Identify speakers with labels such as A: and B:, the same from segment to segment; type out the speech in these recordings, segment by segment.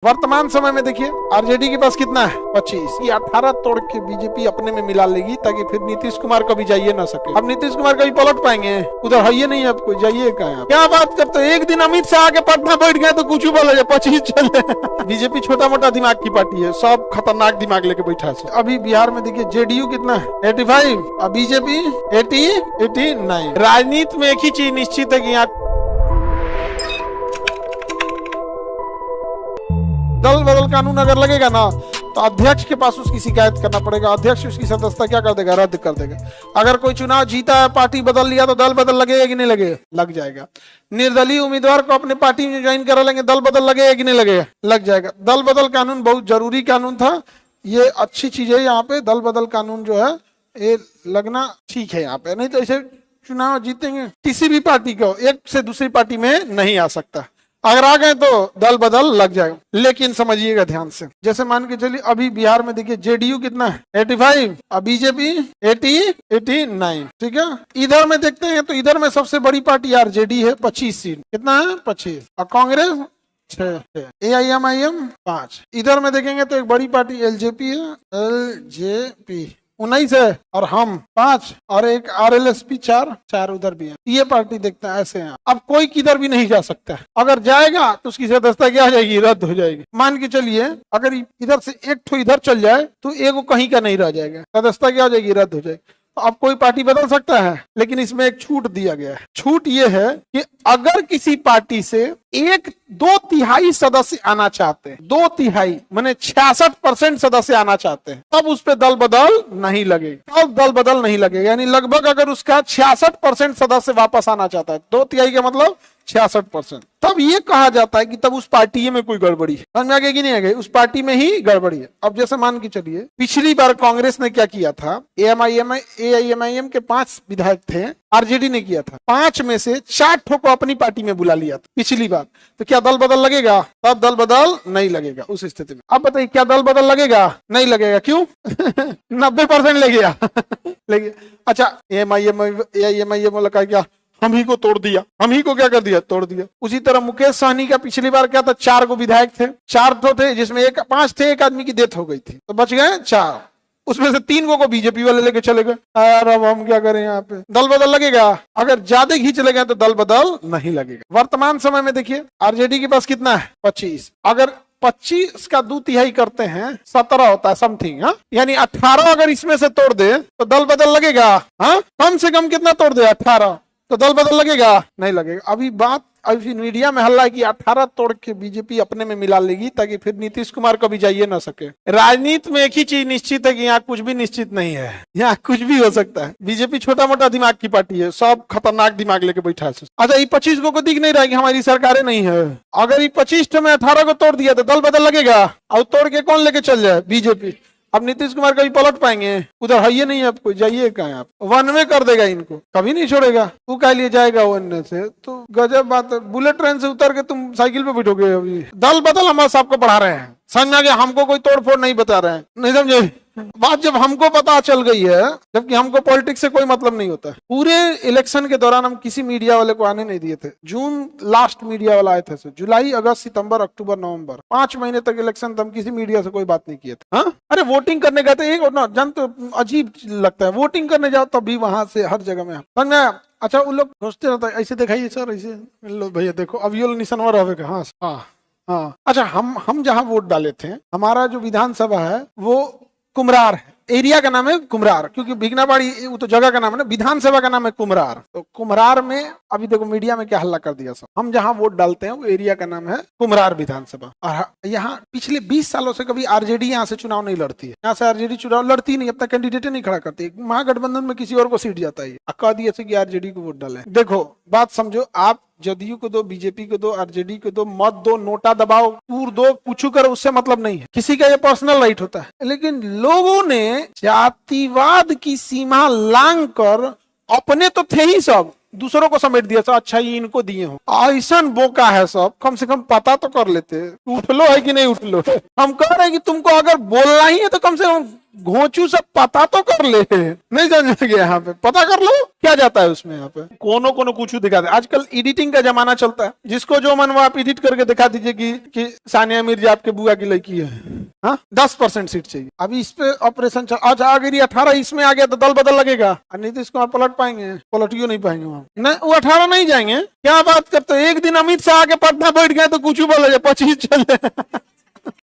A: वर्तमान समय में देखिए आरजेडी के पास कितना है 25, ये 18 तोड़ के बीजेपी अपने में मिला लेगी ताकि फिर नीतीश कुमार कभी जाइए ना सके। अब नीतीश कुमार कभी पलट पाएंगे? उधर है नहीं, अब कोई जाइए कहाँ? क्या बात करते हो? एक दिन अमित शाह आके पटना बैठ गए तो कुछ बोले 25 चले। बीजेपी छोटा मोटा दिमाग की पार्टी है, सब खतरनाक दिमाग लेके बैठा है। अभी बिहार में देखिए जेडीयू कितना है 85 और बीजेपी 89। राजनीति में एक ही चीज निश्चित है कि यहाँ दल बदल कानून अगर लगेगा ना तो अध्यक्ष के पास उसकी शिकायत करना पड़ेगा, अध्यक्ष उसकी सदस्यता क्या कर देगा? रद्द कर देगा। अगर कोई चुनाव जीता है, पार्टी बदल लिया तो दल बदल लगेगा कि नहीं लगेगा? लग जाएगा। निर्दलीय उम्मीदवार को अपने पार्टी में ज्वाइन करा लेंगे, दल बदल लगेगा कि नहीं लगेगा? लग जाएगा। दल बदल कानून बहुत जरूरी कानून था, ये अच्छी चीज है। यहाँ पे दल बदल कानून जो है ये लगना ठीक है यहाँ पे, नहीं तो ऐसे चुनाव जीतेंगे किसी भी पार्टी को एक से दूसरी पार्टी में नहीं आ सकता। अगर आ गए तो दल बदल लग जाएगा। लेकिन समझिएगा ध्यान से, जैसे मान के चलिए अभी बिहार में देखिए जेडीयू कितना है 85 और बीजेपी 89, ठीक है। इधर में देखते हैं तो इधर में सबसे बड़ी पार्टी आरजेडी है 25 सीट, कितना है 25, और कांग्रेस 6, AIMIM 5। इधर में देखेंगे तो एक बड़ी पार्टी एलजेपी है, LJP 19 है, और हम 5, और एक RLSP 4 उधर भी है। ये पार्टी देखते हैं ऐसे हैं। अब कोई किधर भी नहीं जा सकता है, अगर जाएगा तो उसकी सदस्यता क्या हो जाएगी? रद्द हो जाएगी। मान के चलिए अगर इधर से एक ठो इधर चल जाए तो एगो कहीं का नहीं रह जाएगा, सदस्यता क्या हो जाएगी? रद्द हो जाएगी। तो अब कोई पार्टी बदल सकता है, लेकिन इसमें एक छूट दिया गया है। छूट ये है कि अगर किसी पार्टी से 1/2 सदस्य आना चाहते हैं, 2/3 माने 66% सदस्य आना चाहते हैं, तब उस पर दल बदल नहीं लगेगा। तब दल बदल नहीं लगेगा, यानी लगभग अगर उसका 66% सदस्य वापस आना चाहता है, 2/3 का मतलब 66%, तब ये कहा जाता है कि तब उस पार्टी में कोई गड़बड़ी है। समझ में आ गई कि नहीं आ गई? उस पार्टी में ही गड़बड़ी है। अब जैसे मान के चलिए पिछली बार कांग्रेस ने क्या किया था, AIMIM के 5 विधायक थे, आरजेडी ने किया था, 5 में से 4 ठो को अपनी पार्टी में बुला लिया था पिछली बार। तो क्या दल बदल लगेगा? तब दल बदल नहीं लगेगा उस स्थिति में। अब बताइए क्या दल बदल लगेगा? नहीं लगेगा। क्यों? 90% लगेगा। अच्छा, AIMIM वाला का क्या हम ही को तोड़ दिया, हम ही को क्या कर दिया? तोड़ दिया। उसी तरह मुकेश सहनी का पिछली बार क्या था, 4 को विधायक थे, 4 तो थे जिसमें 5 थे, एक आदमी की डेथ हो गई थी तो बच गए 4, उसमें से 3 को बीजेपी वाले लेके चले गए। यार अब हम क्या करें? यहाँ पे दल बदल लगेगा? अगर ज्यादा घी चले गए तो दल बदल नहीं लगेगा। वर्तमान समय में देखिए आरजेडी के पास कितना है 25, अगर 25 का 2/3 करते हैं 17 होता है समथिंग, यानी 18 अगर इसमें से तोड़ दे तो दल बदल लगेगा। कम से कम कितना तोड़ दे? 18, तो दल बदल लगेगा? नहीं लगेगा। अभी मीडिया में हल्ला है कि 18 तोड़ के बीजेपी अपने में मिला लेगी ताकि फिर नीतीश कुमार कभी जाइए ना सके। राजनीति में एक ही चीज निश्चित है कि यहाँ कुछ भी निश्चित नहीं है, यहाँ कुछ भी हो सकता है। बीजेपी छोटा मोटा दिमाग की पार्टी है, सब खतरनाक दिमाग लेके बैठा है। अच्छा, ये 25 को दिख नहीं रहा है कि हमारी सरकारें नहीं है। अगर ये 25 में 18 को तोड़ दिया तो दल बदल लगेगा, और तोड़ के कौन लेके चल जाए? बीजेपी। अब नीतीश कुमार कभी पलट पाएंगे? उधर है नहीं, अब कोई जाइए कहाँ? आप वन में कर देगा, इनको कभी नहीं छोड़ेगा। तू क्या लिए जाएगा वन से? तो गजब बात है। बुलेट ट्रेन से उतर के तुम साइकिल पे बैठोगे? अभी दल बदल हमारे साहब को पढ़ा रहे हैं, समझ में आ गया? हमको कोई तोड़ फोड़ नहीं बता रहे हैं, नहीं समझे बात? जब हमको पता चल गई है, जबकि हमको पॉलिटिक्स से कोई मतलब नहीं होता। पूरे इलेक्शन के दौरान हम किसी मीडिया वाले को आने नहीं दिए थे। जून लास्ट मीडिया वाला आए थे, जुलाई, अगस्त, सितंबर, अक्टूबर, नवंबर, 5 महीने तक इलेक्शन हम किसी मीडिया से कोई बात नहीं किए थे। अरे वोटिंग करने गए थे, एक जन तो अजीब लगता है, वोटिंग करने जाओ तब भी वहां से हर जगह में समझ में। अच्छा, उन लोग सोचते रहता है ऐसे दिखाइए सर, ऐसे लो भैया देखो अब ये निशानवा रहे। हाँ। अच्छा, हम जहाँ वोट डाले थे, हमारा जो विधानसभा है वो कुमरार है, एरिया का नाम है कुमरार, क्योंकि भिगनाबाड़ी वो तो जगह का नाम है ना, विधानसभा का नाम है कुमरार। तो कुमरार में अभी देखो मीडिया में क्या हल्ला कर दिया सब। हम जहाँ वोट डालते हैं वो एरिया का नाम है कुमरार विधानसभा, और यहाँ पिछले 20 सालों से कभी आरजेडी यहाँ से चुनाव नहीं लड़ती है। यहाँ से आरजेडी चुनाव लड़ती नहीं, अपना कैंडिडेट नहीं खड़ा करती। महागठबंधन में किसी और को सीट जाता है, कह दिए कि आरजेडी को वोट डाले। देखो बात समझो, आप जदयू को दो, बीजेपी को दो, आरजेडी को दो, मत दो, नोटा दबाओ, टूर दो, कुछ करो, उससे मतलब नहीं है। किसी का ये पर्सनल राइट होता है। लेकिन लोगों ने जातिवाद की सीमा लांग कर अपने तो थे ही सब, दूसरों को समेट दिया। अच्छा ये इनको दिए हो, ऐसा बोका है सब, कम से कम पता तो कर लेते। उठ लो है कि नहीं उठ लो। हम कह रहे हैं कि तुमको अगर बोलना ही है तो कम से कम घोंचू से पता तो कर ले, नहीं समझ गया, यहाँ पे पता कर लो क्या जाता है उसमें। यहाँ पे कोनो कोनो कुछ दिखा दे। आजकल एडिटिंग का जमाना चलता है, जिसको जो मन वो आप एडिट करके दिखा दीजिए कि सानिया मिर्जा आपके बुआ की लड़की है। हाँ, 10% सीट चाहिए। अभी इस पे ऑपरेशन चल, आज आ गई 18, इसमें आ गया तो दल बदल लगेगा। नीतीश कुमार पलट पाएंगे? पलटियो नहीं पाएंगे वहां, नहीं, वो 18 नहीं जाएंगे। क्या बात करते हो, एक दिन अमित शाह के पटना बैठ गए तो कुछ बोले 25 चले।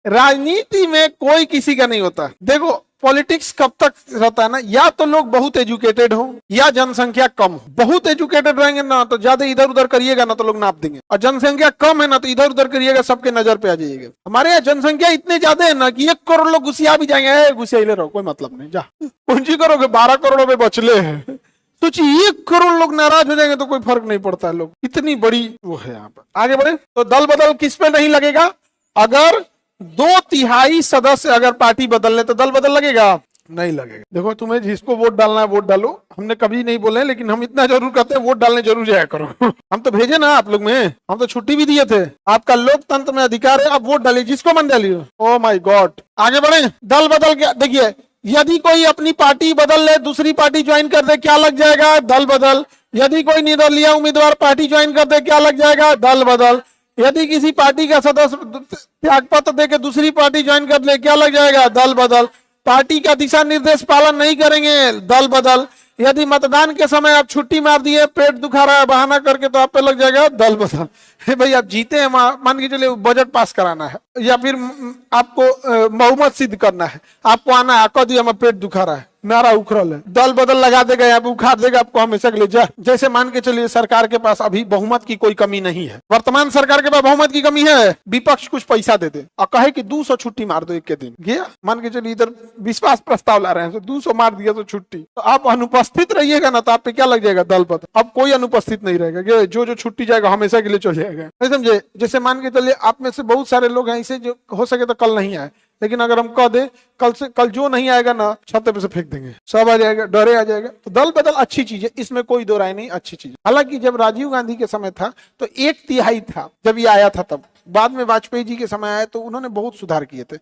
A: राजनीति में कोई किसी का नहीं होता। देखो पॉलिटिक्स कब तक रहता है ना, या तो लोग बहुत एजुकेटेड हो या जनसंख्या कम हो। बहुत एजुकेटेड रहेंगे ना तो ज्यादा इधर उधर करिएगा ना तो लोग नाप देंगे, और जनसंख्या कम है ना तो इधर उधर करिएगा सबके नजर पे आ जाइएगा। हमारे यहाँ जनसंख्या इतने ज्यादा है ना कि 1 करोड़ लोग घुसिया भी जाएंगे, घुसिया ले रहो कोई मतलब नहीं, जा पूंजी करोगे 12 करोड़ में बचले हैं। सोचिए 1 करोड़ लोग नाराज हो जाएंगे तो कोई फर्क नहीं पड़ता है। लोग इतनी बड़ी वो है। यहाँ पर आगे बढ़े तो दल बदल किस पे नहीं लगेगा? अगर 2/3 सदस्य अगर पार्टी बदल ले तो दल बदल लगेगा? नहीं लगेगा। देखो तुम्हें जिसको वोट डालना है वोट डालो, हमने कभी नहीं बोले, लेकिन हम इतना जरूर कहते हैं वोट डालने जरूर जाया करो। हम तो भेजे ना आप लोग में, हम तो छुट्टी भी दिए थे। आपका लोकतंत्र में अधिकार है, आप वोट डालिए जिसको मन डालिए। ओ माय गॉड, आगे बढ़े। दल बदल क्या, देखिए यदि कोई अपनी पार्टी बदल ले, दूसरी पार्टी ज्वाइन कर दे, क्या लग जाएगा? दल बदल। यदि कोई निर्दलीय उम्मीदवार पार्टी ज्वाइन कर दे, क्या लग जाएगा? दल बदल। यदि किसी पार्टी का सदस्य त्यागपत्र देकर दूसरी पार्टी ज्वाइन कर ले, क्या लग जाएगा? दल बदल। पार्टी का दिशा निर्देश पालन नहीं करेंगे, दल बदल। यदि मतदान के समय आप छुट्टी मार दिए, पेट दुखा रहा है बहाना करके, तो आप पे लग जाएगा दल बदल। भाई आप जीते हैं, मान के चलिए बजट पास कराना है या फिर आपको बहुमत सिद्ध करना है, आपको आना है, कह दिया मैं पेट दुखा रहा है, नारा उखड़ल है, दल बदल लगा देगा, आप उखाड़ देगा आपको हमेशा के लिए। जैसे मान के चलिए सरकार के पास अभी बहुमत की कोई कमी नहीं है, वर्तमान सरकार के पास बहुमत की कमी है, विपक्ष कुछ पैसा दे दे और कहे कि 200 छुट्टी मार दो एक के दिन, गया मान के चलिए इधर विश्वास प्रस्ताव ला रहे हैं तो 200 मार दिया तो छुट्टी, तो आप अनुपस्थित रहिएगा ना तो आप पे क्या लग जाएगा? दल बदल। अब कोई अनुपस्थित नहीं रहेगा, जो छुट्टी जाएगा हमेशा के लिए चल जाएगा। नहीं समझे? जैसे मान के चलिए आप में से बहुत सारे लोग हैं ऐसे जो हो सके तो कल नहीं आए, लेकिन अगर हम कह दे कल जो नहीं आएगा ना छत पे से फेंक देंगे, सब आ जाएगा, डरे आ जाएगा। तो दल बदल अच्छी चीज है, इसमें कोई दो राय नहीं, अच्छी चीज। हालांकि जब राजीव गांधी के समय था तो 1/3 था जब ये आया था, तब बाद में वाजपेयी जी के समय आया तो उन्होंने बहुत सुधार किए थे।